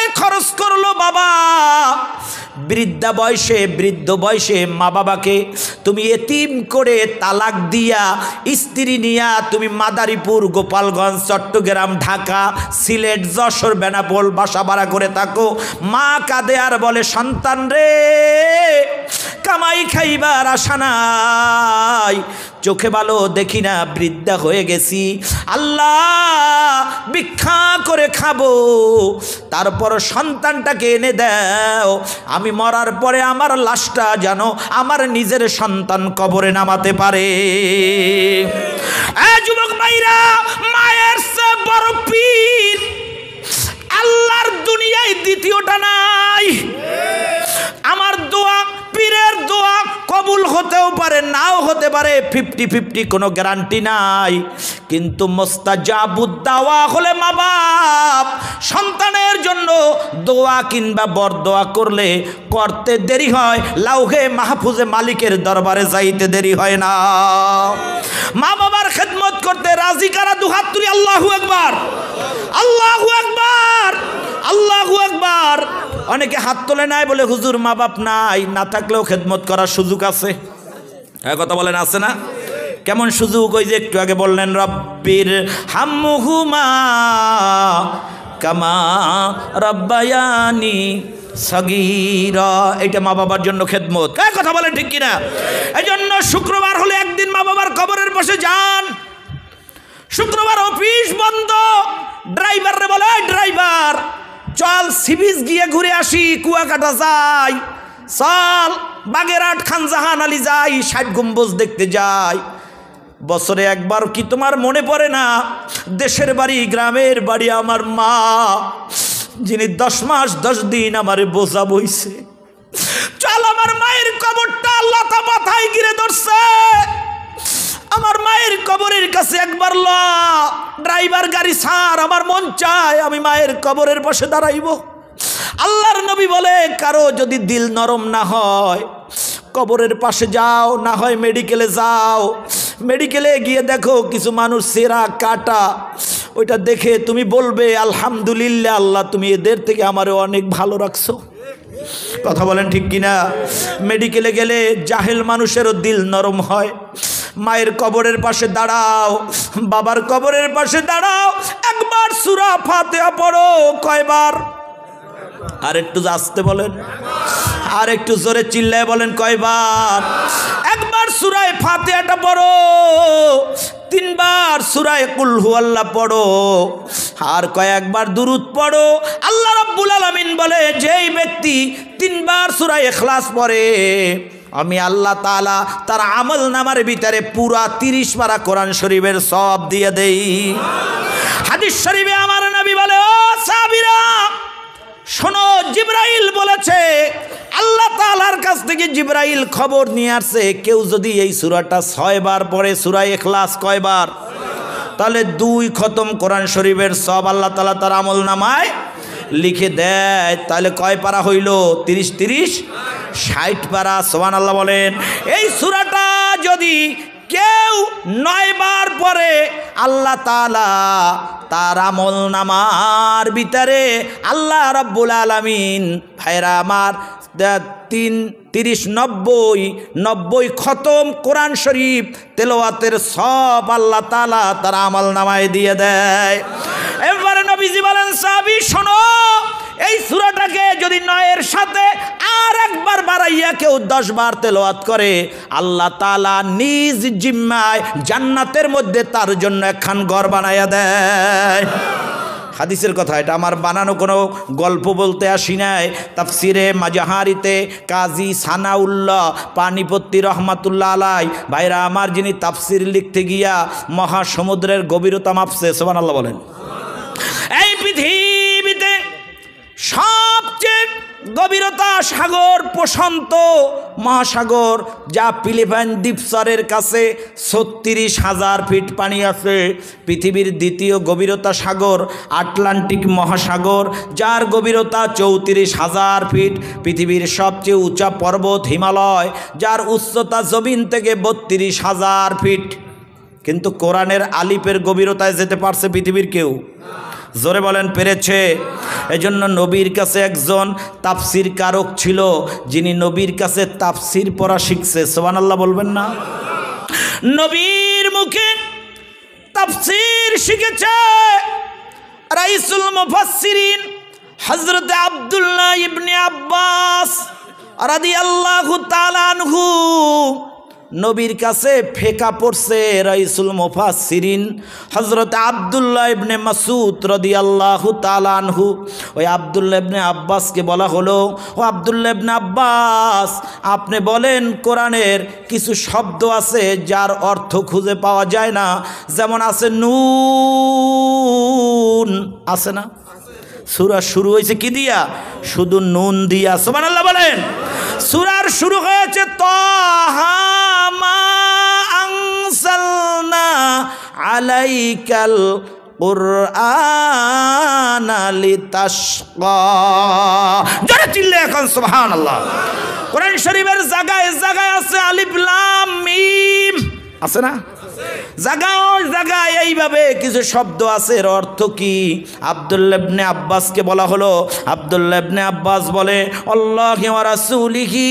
টাকায় খরচ করলো বাবা। বৃদ্ধ বয়সে মা বাবাকে তুমি এতিম করে তালাক দিয়া স্ত্রী নিয়া তুমি মাদারীপুর, গোপালগঞ্জ, চট্টগ্রাম, ঢাকা, সিলেট, যশোর, বেনাপোল বাসা ভাড়া করে থাকো। মা কাঁদে আর বলে, সন্তান রে কামাই খাইবার আশা নাই, চোখে ভালো দেখি না, বৃদ্ধা হয়ে গেছি, আল্লাহ ভিক্ষা করে খাবো, তারপর সন্তানটাকে এনে দাও, আমি মরার পরে আমার লাশটা যেন আমার নিজের সন্তান কবরে নামাতে পারে। যুবক ভাইরা, মায়ের চেয়ে বড় পীর আল্লাহর দুনিয়ায় দ্বিতীয়টা নাই। আমার দোয়া, পীরের দোয়া কবুল হতেও পারে, নাও হতে পারে, 50-50 কোনো গ্যারান্টি নাই। কিন্তু মুস্তাজাবুদ দাওয়া হলে মা বাপ সন্তানের জন্য দোয়া কিংবা বরদোয়া করলে করতে দেরি হয়, লাউহে মাহফুজে মালিকের দরবারে যাইতে দেরি হয় না। মা বাবার খেদমত করতে রাজি কারা? দুহাত তুলি আল্লাহু আকবার, আল্লাহু আকবার, আল্লাহু আকবার। অনেকে হাত তোলে নাই বলে হুজুর মা বাপ নাই, না থাকলেও খেদমত করার সুযোগ আছে। হ্যাঁ কথা বলেন, আছে না? কেমন সুযোগ? ওই যে একটু আগে বললেন, রব্বির হামহুমা কামা রব্বায়ানি সগীরা, এটা মা বাবার জন্য খেদমত। হ্যাঁ কথা বলেন ঠিক কিনা? এই জন্য শুক্রবার হলে একদিন মা বাবার কবরের পাশে যান। শুক্রবার অফিস বন্ধ, ড্রাইভাররে বলে, ড্রাইভার চল সি বিচ গিয়ে ঘুরে আসি, কুয়াকাটা যাই, চল বাগেরহাট খানজাহান আলী যাই, 60 গম্বুজ দেখতে যাই। বছরে একবার কি তোমার মনে পড়ে না দেশের বাড়ি, গ্রামের বাড়ি, আমার মা যিনি 10 মাস 10 দিন আমার বোঝা বইছে, চল আমার মায়ের কবরটা আল্লাহ তা মাথায় গিরে ধরছে, আমার মায়ের কবরের কাছে একবার ল। ড্রাইভার গাড়ি ছাড়, আমার মন চায় আমি মায়ের কবরের পাশে দাঁড়াইব। আল্লাহর নবী বলে, কারো যদি দিল নরম না হয় কবরের পাশে যাও, না হয় মেডিকেলে যাও, মেডিকেলে গিয়ে দেখো কিছু মানুষ সেরা কাটা, ওইটা দেখে তুমি বলবে আলহামদুলিল্লাহ আল্লাহ তুমি এদের থেকে আমারে অনেক ভালো রাখছো। কথা বলেন ঠিক কিনা? মেডিকেলে গেলে জাহেল মানুষেরও দিল নরম হয়। মায়ের কবরের পাশে দাঁড়াও, বাবার কবরের পাশে দাঁড়াও, একবার সূরা ফাতিহা পড়ো। কয়বার? আর একটু আসতে বলেন, আর একটু জোরে চিল্লায় বলেন, কয়বার? একবার সূরা ফাতিহাটা পড়ো, 3 বার সূরা কুল হুয়াল্লাহ পড়ো, আর কয়েকবার দুরূদ পড়ো। আল্লাহ রাব্বুল আলামিন বলে, যেই ব্যক্তি 3 বার সূরা ইখলাস পড়ে আমি আল্লাহ তাআলা তার আমল নামার ভিতরে পুরা 30 পারা কোরআন শরীফের সওয়াব দিয়ে দেই। হাদিস শরীফে আমার নবী বলে, ও সাহাবীরা শোনো, জিবরাইল বলেছে, আল্লাহ তাআলার কাছ থেকে জিবরাইল খবর নিয়ে আসছে, কেউ যদি এই সূরাটা 6 বার পড়ে, সূরা ইখলাস কয়বার? তাহলে 2 খতম কোরআন শরীফের সওয়াব আল্লাহ তাআলা তার আমল নামায় লিখে দেয়। তাহলে কয় পারা হইল? 30 60 পারা। সুবহানাল্লাহ বলেন। এই সূরাটা যদি কেউ 9 বার পড়ে আল্লাহ তাআলা তার আমল নামার ভিতরে আল্লাহ রাব্বুল আলামিন, ভাইরা আমার, 90 খতম কোরআন শরীফ তেলাওয়াতের সব আল্লাহ তাআলা তার আমল নামায় দিয়ে দেয়। এবারে নবীজি বলেন, সাহাবী শোনো, এই সূরাটাকে যদি 9-এর সাথে আর একবার বাড়াইয়া কেউ 10 বার তেলাওয়াত করে আল্লাহ তাআলা নিজ জিম্মায় জান্নাতের মধ্যে তার জন্য একখান ঘর বানাইয়া দেয়। হাদিসের কথা, এটা আমার বানানো কোনো গল্প বলতে আসি নাই। তাফসিরে মাজাহারিতে কাজী সানাউল্লাহ পানিপত্তি রহমাতুল্লাহ আলাই ভাইরা আমার, যিনি তাফসির লিখতে গিয়া মহাসমুদ্রের গভীরতা মাপছে। সুবহানাল্লাহ বলেন। এই পৃথিবীতে সবচেয়ে গভীরতা সাগর প্রশান্ত মহাসাগর, যা ফিলিপাইন দ্বীপসারের কাছে 36,000 ফিট পানি আছে। পৃথিবীর দ্বিতীয় গভীরতা সাগর আটলান্টিক মহাসাগর, যার গভীরতা 34,000 ফিট। পৃথিবীর সবচেয়ে উঁচা পর্বত হিমালয়, যার উচ্চতা জমিন থেকে 32,000 ফিট। কিন্তু কোরআনের আলিফের গভীরতায় যেতে পারছে পৃথিবীর কেউ? জোরে বলেন পেরেছে। এজন্য নবীর কাছে একজন তাফসির কারক ছিল, যিনি নবীর কাছে তাফসির পড়া শিখছে। সুবহানাল্লাহ বলবেন না? নবীর মুখে তাফসির শিখেছে রাইসুল মুফাসসিরিন হযরত আব্দুল্লাহ ইবনে আব্বাস রাদিয়াল্লাহু তাআলা আনহু। নবীর কাছে ফেকা পড়ছে রাইসুল মুফাসসিরিন হযরত আব্দুল্লাহ ইবনে মাসউদ রাদিয়াল্লাহু তাআলা আনহু। ওই আব্দুল্লাহ ইবনে আব্বাসকে বলা হলো, ও আব্দুল্লাহ ইবনে আব্বাস, আপনি বলেন কোরআনের কিছু শব্দ আছে যার অর্থ খুঁজে পাওয়া যায় না, যেমন আছে নুন, আছে না? সূরা শুরু হয়েছে কি দিয়া? শুধু নুন দিয়া। সুবহানাল্লাহ বলেন। সূরার শুরু হয়েছে তাহা মা আনসালনা আলাইকাল কুরআনা লিতাশকা। যারা চিল্লে এখন সুবহানাল্লাহ। কোরআন শরীফের জায়গায় জায়গায় আছে আলিফ লাম মিম, আছে না? জায়গায় জায়গায় এইভাবে কিছু শব্দ আছে, এর অর্থ কি? আব্দুল্লাহ ইবনে আব্বাসকে বলা হলো। আব্দুল্লাহ ইবনে আব্বাস বলে, আল্লাহি ওয়া রাসূলিহি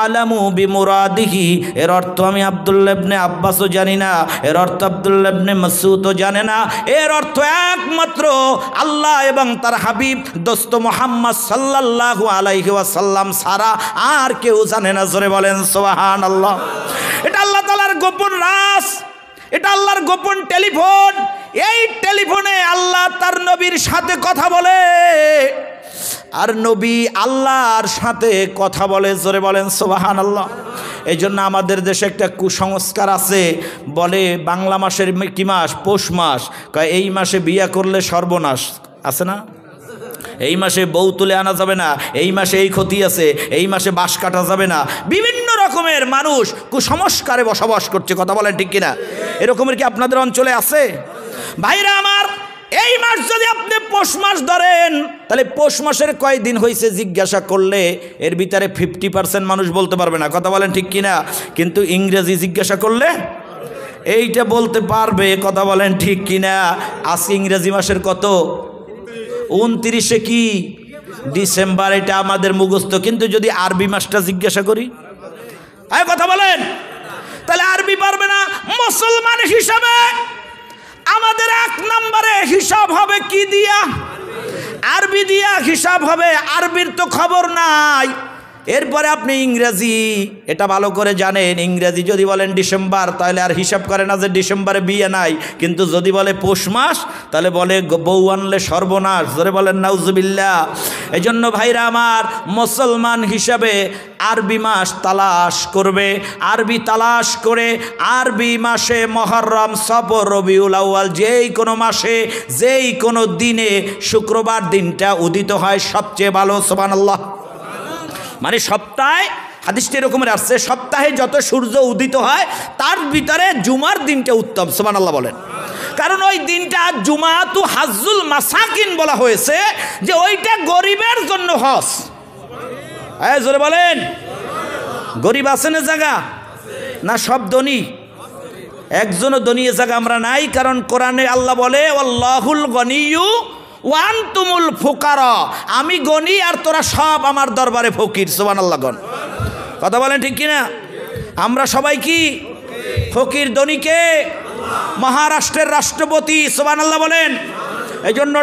আলামু বিমুরাদিহি। এর অর্থ আমি আব্দুল্লাহ ইবনে আব্বাসও জানি না, এর অর্থ আব্দুল্লাহ ইবনে মাসউদও জানে না, এর অর্থ একমাত্র আল্লাহ এবং তার হাবিব দোস্ত মুহাম্মদ সাল্লাল্লাহু আলাইহি ওয়াসাল্লাম ছাড়া আর কেউ জানে না। জোরে বলেন সুবহানাল্লাহ। এটা আল্লাহ তাআলার গোপন রাজ, এটা আল্লাহর গোপন টেলিফোন। এই টেলিফোনে আল্লাহ তার নবীর সাথে কথা বলে, আর নবী আল্লাহর সাথে কথা বলে। জোরে বলেন সুবহানাল্লাহ। এই জন্য আমাদের দেশে একটা কুসংস্কার আছে, বলে বাংলা মাসের কি মাস? পৌষ মাস। এই মাসে বিয়ে করলে সর্বনাশ, আছে না? এই মাসে বউ তুলে আনা যাবে না, এই মাসে এই ক্ষতি আছে, এই মাসে বাঁশ কাটা যাবে না। বিভিন্ন রকমের মানুষ কুসংস্কারে বসবাস করছে। কথা বলেন ঠিক কিনা? এরকমের কি আপনাদের অঞ্চলে আছে? ভাইরা আমার, এই মাস যদি আপনি পৌষ মাস ধরেন, তাহলে পৌষ মাসের কয়দিন হয়েছে জিজ্ঞাসা করলে এর ভিতরে 50% মানুষ বলতে পারবে না। কথা বলেন ঠিক কিনা? কিন্তু ইংরেজি জিজ্ঞাসা করলে এইটা বলতে পারবে। কথা বলেন ঠিক কিনা? আজকে ইংরেজি মাসের কত? 29 কি ডিসেম্বর, এটা আমাদের মুখস্থ। কিন্তু যদি আরবি মাসটা জিজ্ঞাসা করি, কথা বলেন, তাহলে আরবি পারবে না। মুসলমান হিসাবে আমাদের 1 নম্বরে হিসাব হবে কি দিয়া? আরবি দিয়া হিসাব হবে। আরবির তো খবর নাই। এরপরে আপনি ইংরেজি, এটা ভালো করে জানেন, ইংরেজি যদি বলেন ডিসেম্বর, তাহলে আর হিসাব করে না যে ডিসেম্বরে বিয়ে নাই। কিন্তু যদি বলে পৌষ মাস, তাহলে বলে বউ আনলে সর্বনাশ। জোরে বলেন নাউজুবিল্লাহ। এই জন্য ভাইরা আমার, মুসলমান হিসাবে আরবি মাস তালাশ করবে। আরবি তালাশ করে আরবি মাসে মুহররম, সফর, রবিউল আউয়াল, যেই কোনো মাসে যেই কোনো দিনে শুক্রবার দিনটা উদিত হয় সবচেয়ে ভালো। সুবহানাল্লাহ। মানে সপ্তাহে, হাদিসটি এরকমের আসছে, সপ্তাহে যত সূর্য উদিত হয় তার ভিতরে জুমার দিনটা উত্তম। সুবহানাল্লাহ বলেন। কারণ ওই দিনটা জুমাতু হাজ্জুল মাসাকিন বলা হয়েছে, যে ওইটা গরিবের জন্য হজ। জোরে বলেন। গরিব আছে না জায়গা? না সব ধনী? একজনও ধনী জায়গা আমরা নাই। কারণ কোরআনে আল্লাহ বলে, আল্লাহুল গনিয়্যু ওয়া আনতুমুল ফুকারা। আমি গনি আর তোরা সব আমার দরবারে ফকির। সুবহানাল্লাহ। কথা বলেন ঠিক কিনা? আমরা সবাই কি ফকির? ধনীকে মহারাষ্ট্রের রাষ্ট্রপতি। সুবহানাল্লাহ বলেন। এই জন্য